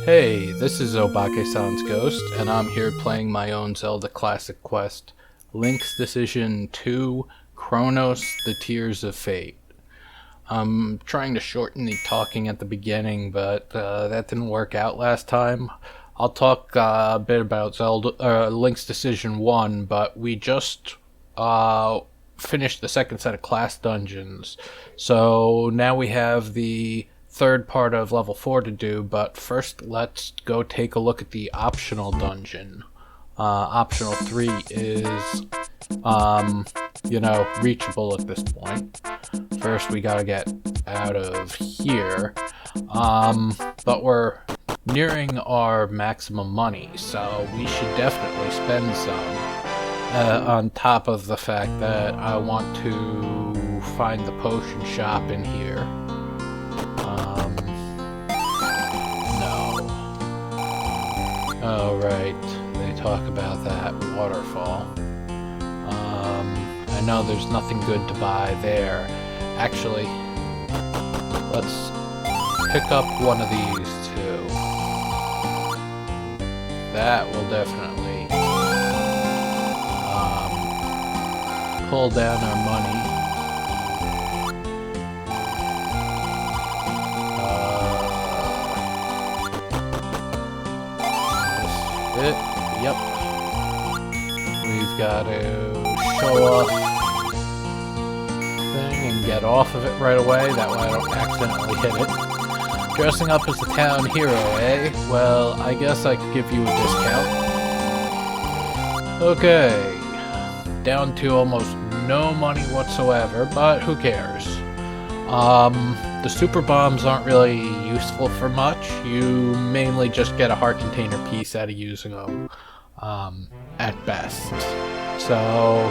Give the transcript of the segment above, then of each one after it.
Hey, this is obake-san's Ghost, and I'm here playing my own Zelda Classic quest, Link's Decision 2, Chronos, The Tears of Fate. I'm trying to shorten the talking at the beginning, but that didn't work out last time. I'll talk a bit about Link's Decision 1, but we just finished the second set of class dungeons, so now we have the third part of level 4 to do, but first let's go take a look at the optional dungeon. Optional 3 is, reachable at this point. First we gotta get out of here, but we're nearing our maximum money, so we should definitely spend some, on top of the fact that I want to find the potion shop in here. Oh, right. They talk about that waterfall. I know there's nothing good to buy there. Actually, let's pick up one of these two. That will definitely pull down our money. Yep. We've got to show off thing and get off of it right away. That way I don't accidentally hit it. Dressing up as the town hero, eh? Well, I guess I could give you a discount. Okay. Down to almost no money whatsoever, but who cares? The super bombs aren't really useful for much. You mainly just get a heart container piece out of using them, at best. So,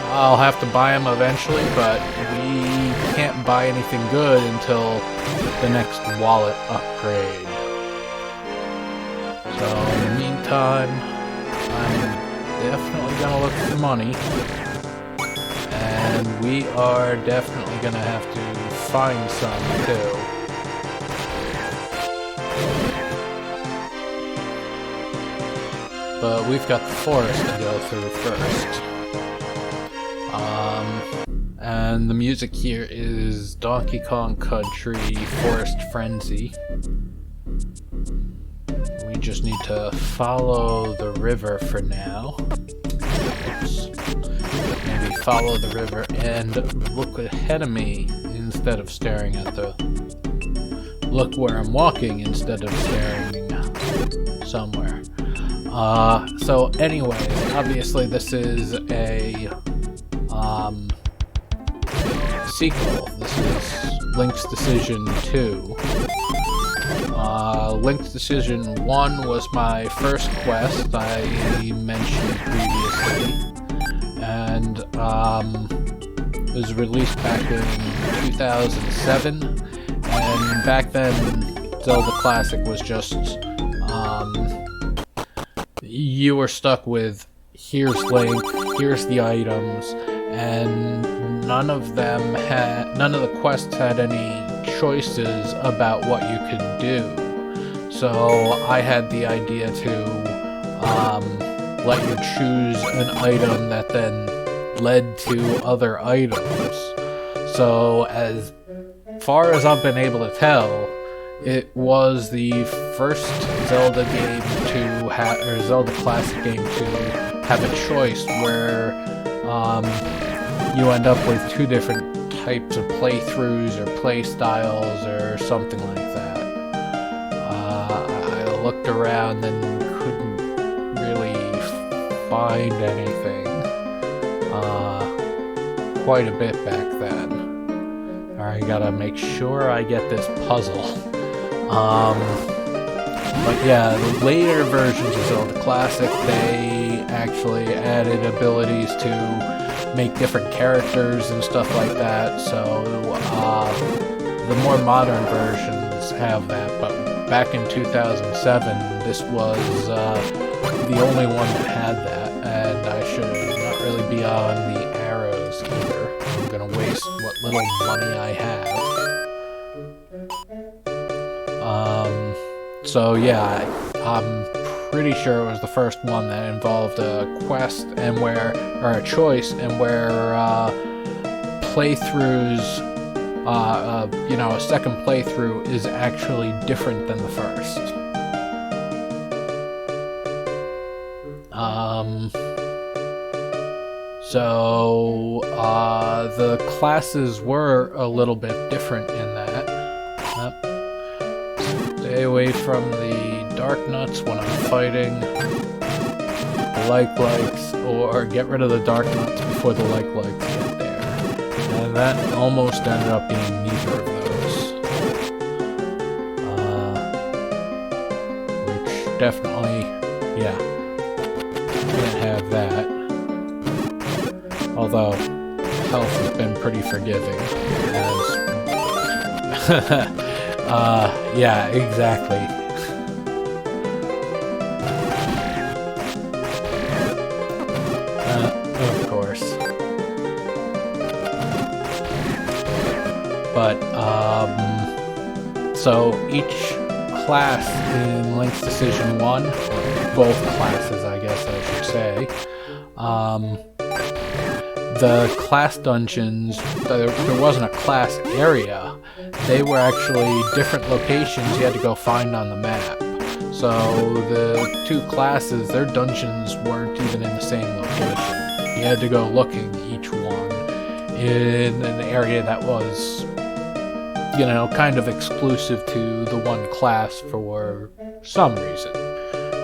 I'll have to buy them eventually, but we can't buy anything good until the next wallet upgrade. So, in the meantime, I'm definitely gonna look for money. And we are definitely gonna have to find some too. But we've got the forest to go through first. And the music here is Donkey Kong Country Forest Frenzy. We just need to follow the river for now. Oops. Maybe follow the river and look ahead of me instead of staring at the... Look where I'm walking instead of staring somewhere. So anyway, obviously this is a sequel. This is Link's Decision 2. Link's Decision 1 was my first quest I mentioned previously. And it was released back in 2007, and back then Zelda Classic was just you were stuck with here's Link, here's the items, and none of the quests had any choices about what you could do. So I had the idea to let you choose an item that then led to other items. So as far as I've been able to tell, it was the first Zelda game to have, or Zelda Classic game to have a choice where you end up with two different types of playthroughs or play styles or something like that. I looked around and couldn't really find anything quite a bit back then. I gotta make sure I get this puzzle. But yeah, the later versions of Zelda Classic, they actually added abilities to make different characters and stuff like that, so the more modern versions have that, but back in 2007, this was the only one that had that, and I should not really be on the arrows either. I'm gonna waste what little money I have. So yeah, I'm pretty sure it was the first one that involved a quest and where, or a choice, and where playthroughs, you know, a second playthrough is actually different than the first. So the classes were a little bit different in that. Stay away from the dark nuts when I'm fighting the likes, or get rid of the dark nuts before the likes get there. And that almost ended up being neither of those. Which definitely, yeah, can't have that. Although, health has been pretty forgiving, as... yeah, exactly. Of course. But, so each class in Link's Decision 1, or both classes, I guess I should say, the class dungeons, there wasn't a class area. They were actually different locations you had to go find on the map. So the two classes, their dungeons weren't even in the same location. You had to go looking each one in an area that was, you know, kind of exclusive to the one class for some reason.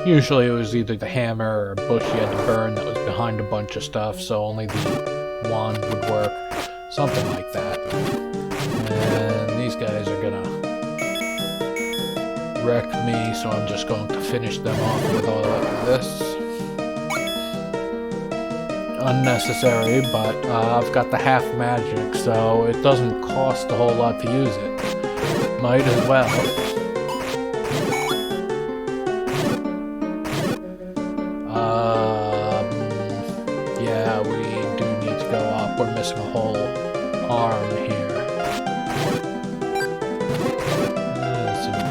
Usually it was either the hammer or a bush you had to burn that was behind a bunch of stuff, so only the wand would work. Something like that. And these guys are gonna wreck me, so I'm just going to finish them off with all of this. Unnecessary, but I've got the half magic, so it doesn't cost a whole lot to use it. Might as well. Yeah, we do need to go up. We're missing a whole arm here. Some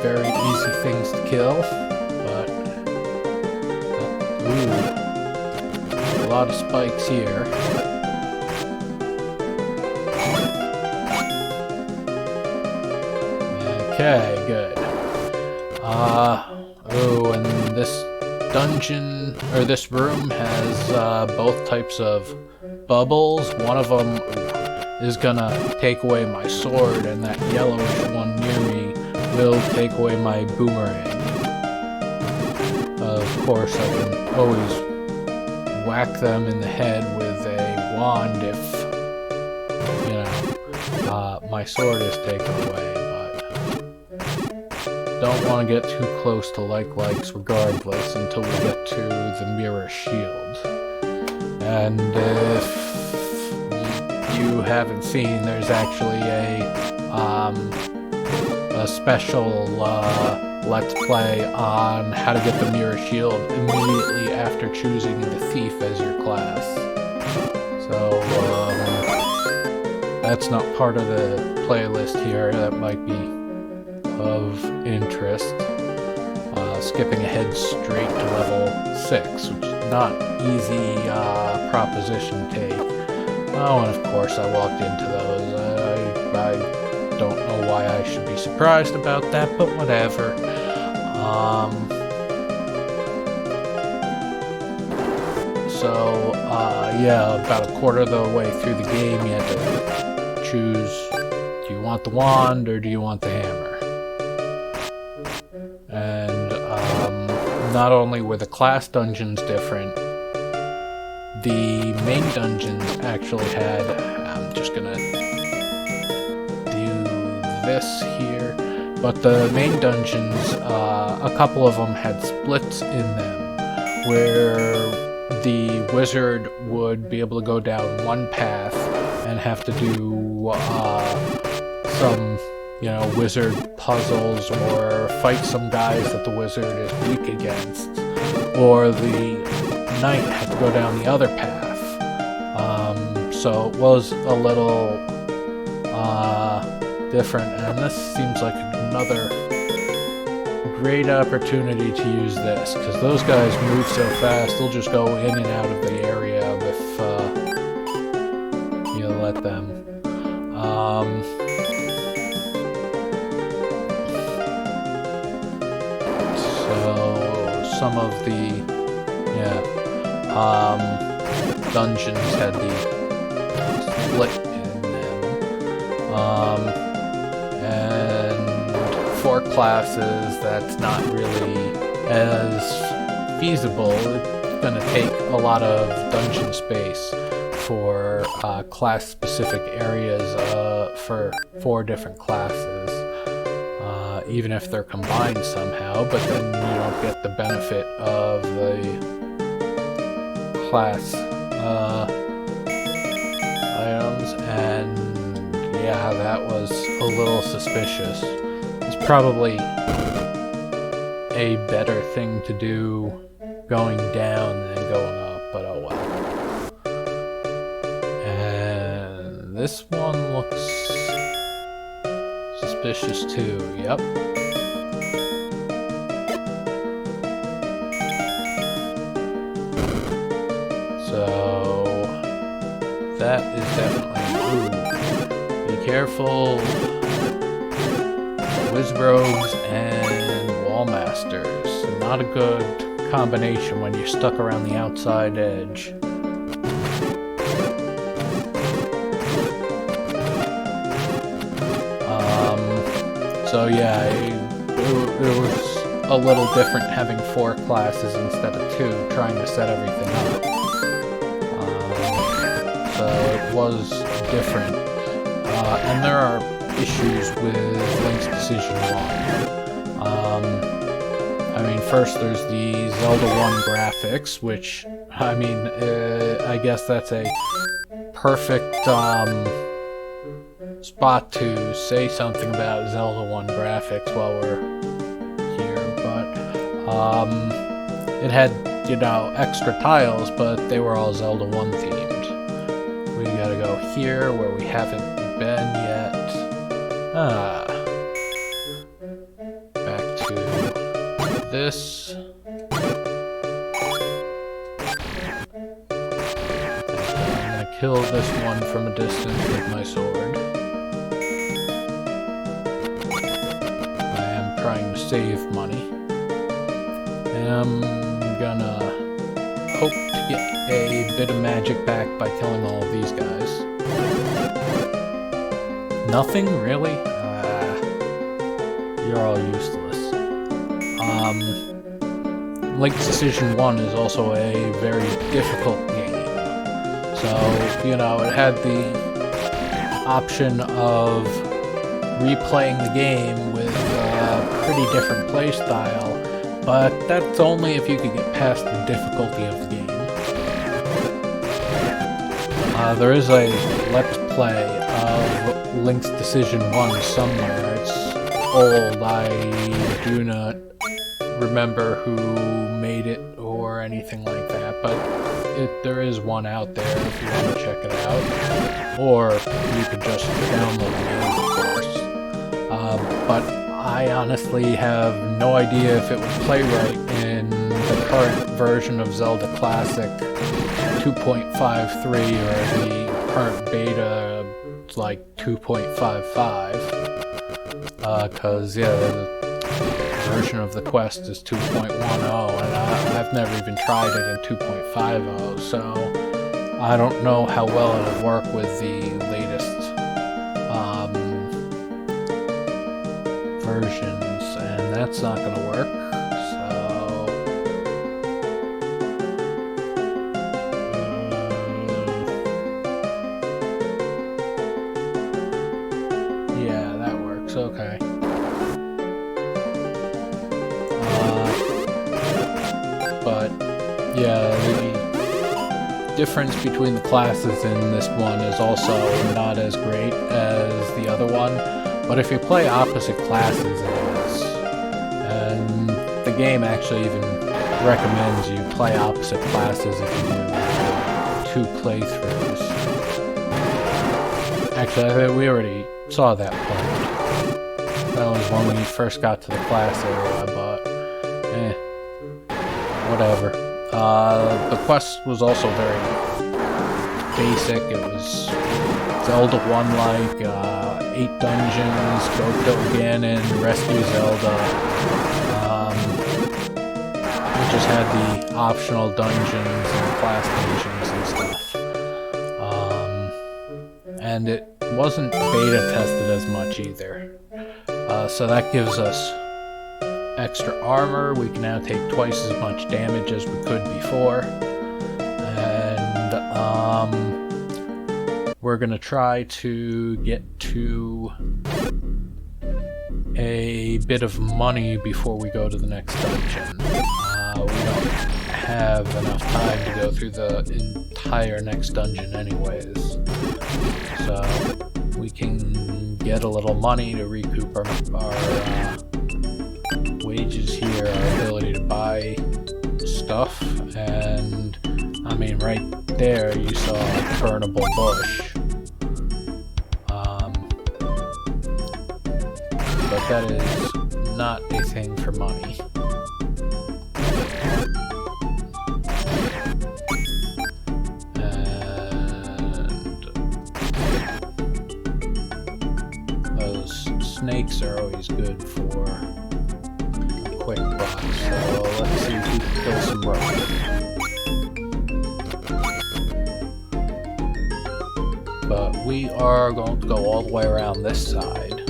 very easy things to kill, but ooh, a lot of spikes here. Okay, good. Oh, and this dungeon, or this room, has both types of bubbles. One of them is gonna take away my sword, and that yellowish one near me will take away my boomerang. Of course, I can always whack them in the head with a wand if, you know, my sword is taken away, but don't want to get too close to likes regardless until we get to the mirror shield. And if you haven't seen, there's actually a special Let's Play on how to get the mirror shield immediately after choosing the thief as your class. So that's not part of the playlist here. That might be of interest. Skipping ahead straight to level 6, which is not easy proposition to take. Oh, and of course I walked into those. I don't know why I should be surprised about that, but whatever. Yeah, about a quarter of the way through the game, you had to choose, do you want the wand or do you want the hammer? And not only were the class dungeons different, the main dungeons actually had, I'm just gonna do this here, but the main dungeons, a couple of them had splits in them, where the wizard would be able to go down one path and have to do some, you know, wizard puzzles or fight some guys that the wizard is weak against, or the knight had to go down the other path. So it was a little different, and this seems like another great opportunity to use this, because those guys move so fast, they'll just go in and out of the area if you let them. So some of the dungeons had the split in them, and for classes that's not really as feasible. It's going to take a lot of dungeon space for class-specific areas for 4 different classes, even if they're combined somehow, but then you don't get the benefit of the class items, and yeah, that was a little suspicious. It's probably a better thing to do going down than going up, but oh well. And this one looks suspicious too, yep. So that is definitely, ooh, be careful, Wizrogues and Wall Masters. Not a good combination when you're stuck around the outside edge. So yeah, it was a little different having 4 classes instead of 2, trying to set everything up. So it was different. And there are issues with Link's Decision 1. I mean, first there's the Zelda 1 graphics, which, I mean, I guess that's a perfect spot to say something about Zelda 1 graphics while we're here, but it had, you know, extra tiles, but they were all Zelda 1 themed. We gotta go here where we haven't been yet. Back to this. I'm gonna kill this one from a distance with my sword. Trying to save money, and I'm gonna hope to get a bit of magic back by killing all of these guys. Nothing, really? You're all useless. Link's Decision 1 is also a very difficult game, so, you know, it had the option of replaying the game with pretty different playstyle, but that's only if you could get past the difficulty of the game. There is a Let's Play of Link's Decision 1 somewhere. It's old. I do not remember who made it or anything like that, but there is one out there if you want to check it out. Or you could just download the game, of course. But I honestly have no idea if it would play right in the current version of Zelda Classic 2.53 or the current beta, like 2.55. Because, yeah, the version of the Quest is 2.10, and I've never even tried it in 2.50, so I don't know how well it would work with the latest versions, and that's not going to work, so yeah, that works, okay. But yeah, the difference between the classes in this one is also not as great as the other one. But if you play opposite classes, it is. And the game actually even recommends you play opposite classes if you do 2 playthroughs. Actually, I think we already saw that part. That was when we first got to the class area, but whatever. The quest was also very basic. It was Zelda 1-like, 8 dungeons, go kill Ganon, rescue Zelda. We just had the optional dungeons and class dungeons and stuff. And it wasn't beta tested as much either. So that gives us extra armor. We can now take twice as much damage as we could before. And we're gonna try to get to a bit of money before we go to the next dungeon. We don't have enough time to go through the entire next dungeon anyways. So we can get a little money to recoup our wages here, our ability to buy stuff, and I mean right there you saw a burnable bush. But that is not a thing for money. Snakes are always good for a quick buck, so let's see if we can kill some rope. But we are going to go all the way around this side.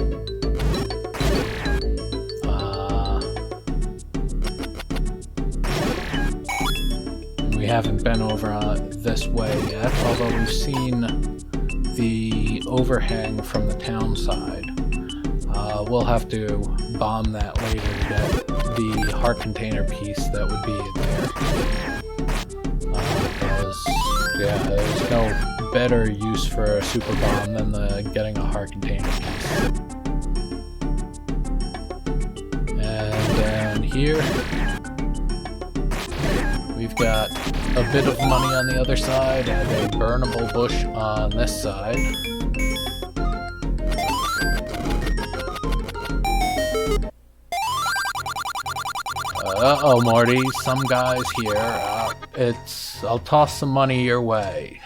We haven't been over this way yet, although we've seen the overhang from the town side. We'll have to bomb that later to get the heart container piece that would be in there. Because, yeah, there's no better use for a super bomb than getting a heart container piece. And then here, we've got a bit of money on the other side and a burnable bush on this side. Uh-oh, Morty, some guys here. I'll toss some money your way.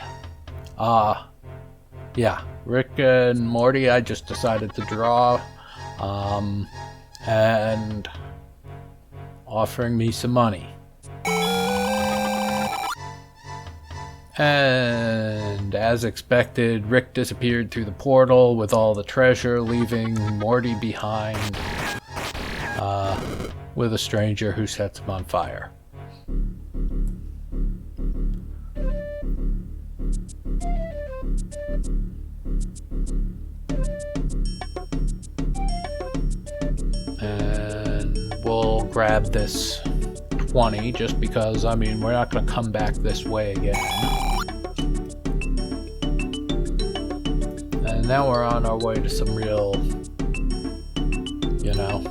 Yeah, Rick and Morty, I just decided to draw, and offering me some money. And as expected, Rick disappeared through the portal with all the treasure, leaving Morty behind, with a stranger who sets him on fire. And we'll grab this 20 just because, I mean, we're not going to come back this way again. And now we're on our way to some real, you know,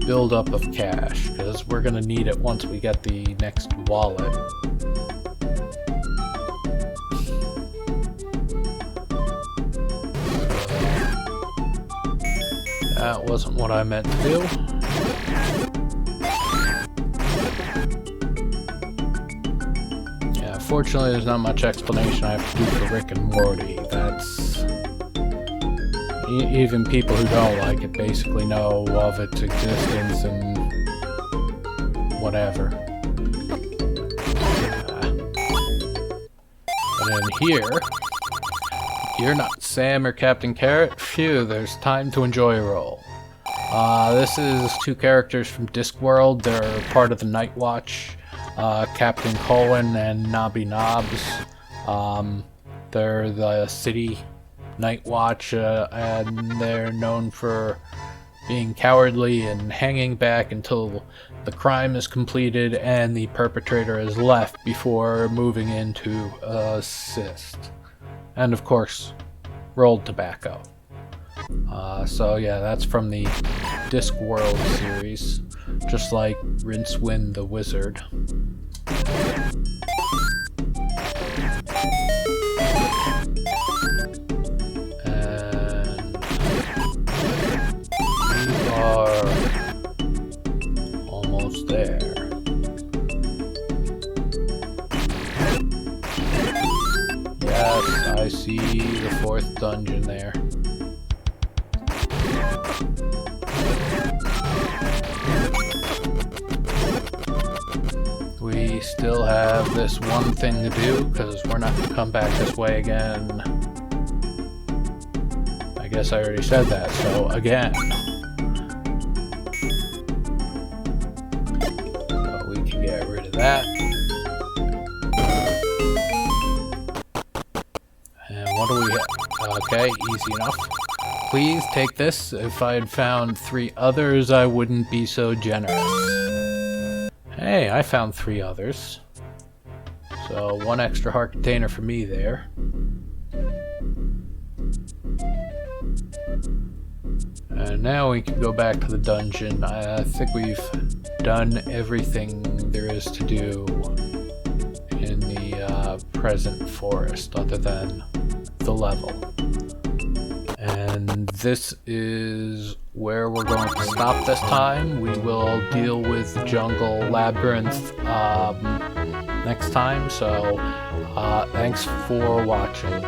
build-up of cash, because we're going to need it once we get the next wallet. That wasn't what I meant to do. Yeah, fortunately there's not much explanation I have to do for Rick and Morty. That's... even people who don't like it basically know of its existence and whatever. And then here, you're not Sam or Captain Carrot. Phew, there's time to enjoy a roll. This is two characters from Discworld. They're part of the Night Watch. Captain Colin and Nobby Knobs. They're the city Night Watch, and they're known for being cowardly and hanging back until the crime is completed and the perpetrator is left before moving in to assist. And of course, rolled tobacco. So yeah, that's from the Discworld series, just like Rincewind the Wizard. almost there. Yes, I see the 4th dungeon there. We still have this one thing to do, because we're not going to come back this way again. I guess I already said that, so again. So we can get rid of that. And what do we have? Okay, easy enough. Please take this. If I had found 3 others, I wouldn't be so generous. Hey, I found 3 others. So 1 extra heart container for me there. And now we can go back to the dungeon. I think we've done everything there is to do in the present forest, other than the level. And this is where we're going to stop this time. We will deal with the jungle labyrinth next time. So thanks for watching.